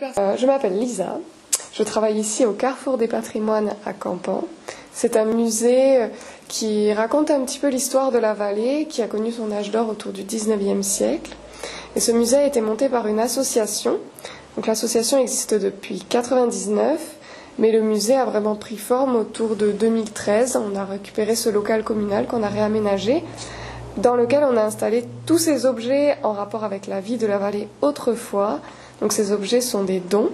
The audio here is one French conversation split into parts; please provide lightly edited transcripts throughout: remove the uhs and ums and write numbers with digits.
Je m'appelle Lisa, je travaille ici au Carrefour des Patrimoines à Campan. C'est un musée qui raconte un petit peu l'histoire de la vallée, qui a connu son âge d'or autour du 19e siècle. Et ce musée a été monté par une association. Donc l'association existe depuis 1999, mais le musée a vraiment pris forme autour de 2013. On a récupéré ce local communal qu'on a réaménagé, dans lequel on a installé tous ces objets en rapport avec la vie de la vallée autrefois. Donc ces objets sont des dons.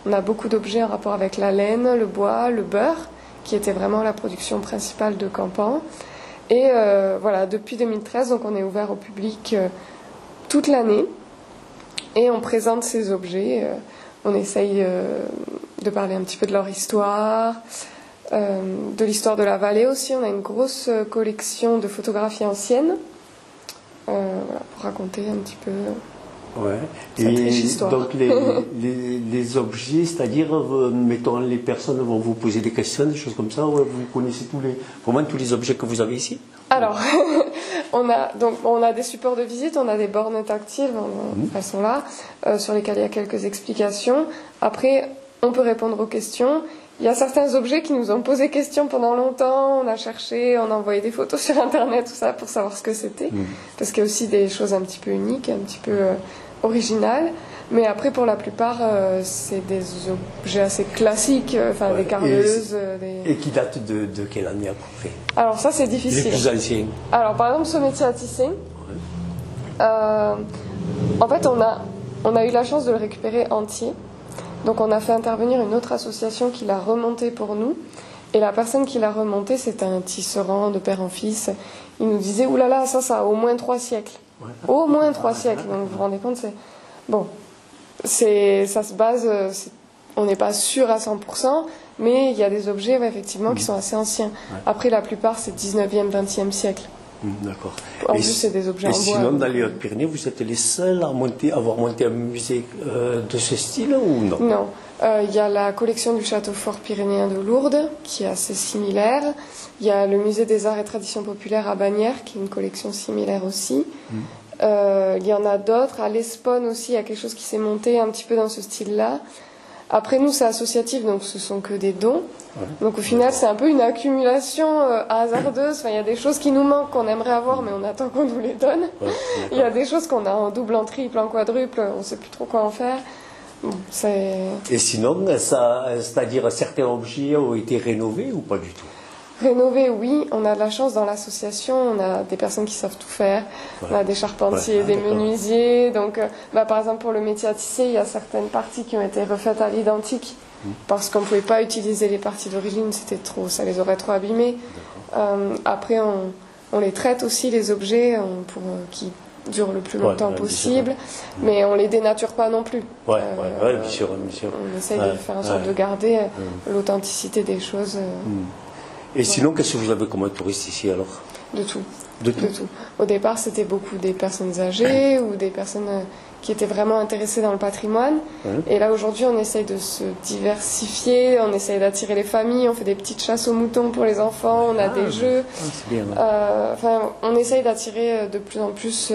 On a beaucoup d'objets en rapport avec la laine, le bois, le beurre, qui était vraiment la production principale de Campan. Et voilà, depuis 2013, donc on est ouvert au public toute l'année. Et on présente ces objets. On essaye de parler un petit peu de leur histoire, de l'histoire de la vallée aussi. On a une grosse collection de photographies anciennes, voilà, pour raconter un petit peu cette riche histoire. Donc les objets, c'est-à-dire, mettons, les personnes vont vous poser des questions, des choses comme ça, vous connaissez vraiment tous les objets que vous avez ici? Alors, on a des supports de visite, on a des bornes tactiles, elles sont là, sur lesquelles il y a quelques explications. Après, on peut répondre aux questions. Il y a certains objets qui nous ont posé question pendant longtemps, on a cherché, on a envoyé des photos sur Internet, tout ça, pour savoir ce que c'était. Parce qu'il y a aussi des choses un petit peu uniques, un petit peu originales. Mais après, pour la plupart, c'est des objets assez classiques, des carrieuses. Et qui datent de quelle année à peu près? Alors ça, c'est difficile. Les plus anciens. Alors, par exemple, ce métier à tisser, en fait, on a eu la chance de le récupérer entier. Donc on a fait intervenir une autre association qui l'a remonté pour nous. Et la personne qui l'a remonté, c'était un tisserand de père en fils. Il nous disait, oulala, ça a au moins 3 siècles. Ouais. Au moins 3 siècles. Donc vous vous rendez compte, ça se base, on n'est pas sûr à 100%, mais il y a des objets effectivement qui sont assez anciens. Ouais. Après, la plupart, c'est 19e, 20e siècle. D'accord. En plus, c'est des objets en bois. Et sinon, dans les Hautes-Pyrénées, vous êtes les seuls à avoir monté un musée de ce style ou non? Non. Il y a la collection du château fort pyrénéen de Lourdes, qui est assez similaire. Il y a le musée des arts et traditions populaires à Bagnères, qui est une collection similaire aussi. Il y en a d'autres. À l'Espone aussi, il y a quelque chose qui s'est monté un petit peu dans ce style-là. Après, nous, c'est associatif, donc ce sont que des dons. Ouais. Donc au final, c'est un peu une accumulation hasardeuse. Il y a des choses qui nous manquent, qu'on aimerait avoir, mais on attend qu'on nous les donne. Ouais, il y a des choses qu'on a en double, en triple, en quadruple, on ne sait plus trop quoi en faire. Et sinon, c'est-à-dire certains objets ont été rénovés ou pas du tout? Rénover, oui. On a de la chance dans l'association. On a des personnes qui savent tout faire. Ouais. On a des charpentiers, des menuisiers. Donc, par exemple, pour le métier à tisser, il y a certaines parties qui ont été refaites à l'identique parce qu'on ne pouvait pas utiliser les parties d'origine. C'était trop, ça les aurait trop abîmés. Après, on les traite aussi, les objets, pour qui durent le plus longtemps possible. Mais on les dénature pas non plus. Bien sûr. On essaye de faire en sorte de garder l'authenticité des choses. Et sinon, qu'est-ce que vous avez comme touriste ici alors? De tout. De tout. Au départ, c'était beaucoup des personnes âgées ou des personnes qui étaient vraiment intéressées dans le patrimoine. Et là, aujourd'hui, on essaye de se diversifier, on essaye d'attirer les familles, on fait des petites chasses aux moutons pour les enfants, on a des jeux. C'est bien. On essaye d'attirer de plus en plus...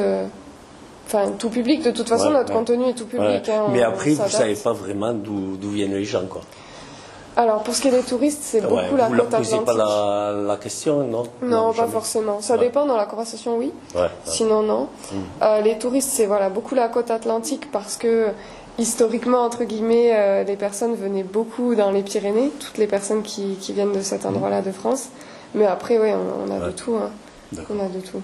tout public. De toute façon, notre contenu est tout public. Mais après, vous ne savez pas vraiment d'où viennent les gens, quoi. Alors, pour ce qui est des touristes, c'est beaucoup la côte atlantique. Vous ne posez pas la question, non? Non, pas forcément. Ça dépend, dans la conversation, oui. Sinon, non. Les touristes, c'est beaucoup la côte atlantique parce que, historiquement, entre guillemets, les personnes venaient beaucoup dans les Pyrénées, toutes les personnes qui viennent de cet endroit-là de France. Mais après, on a de tout. On a de tout.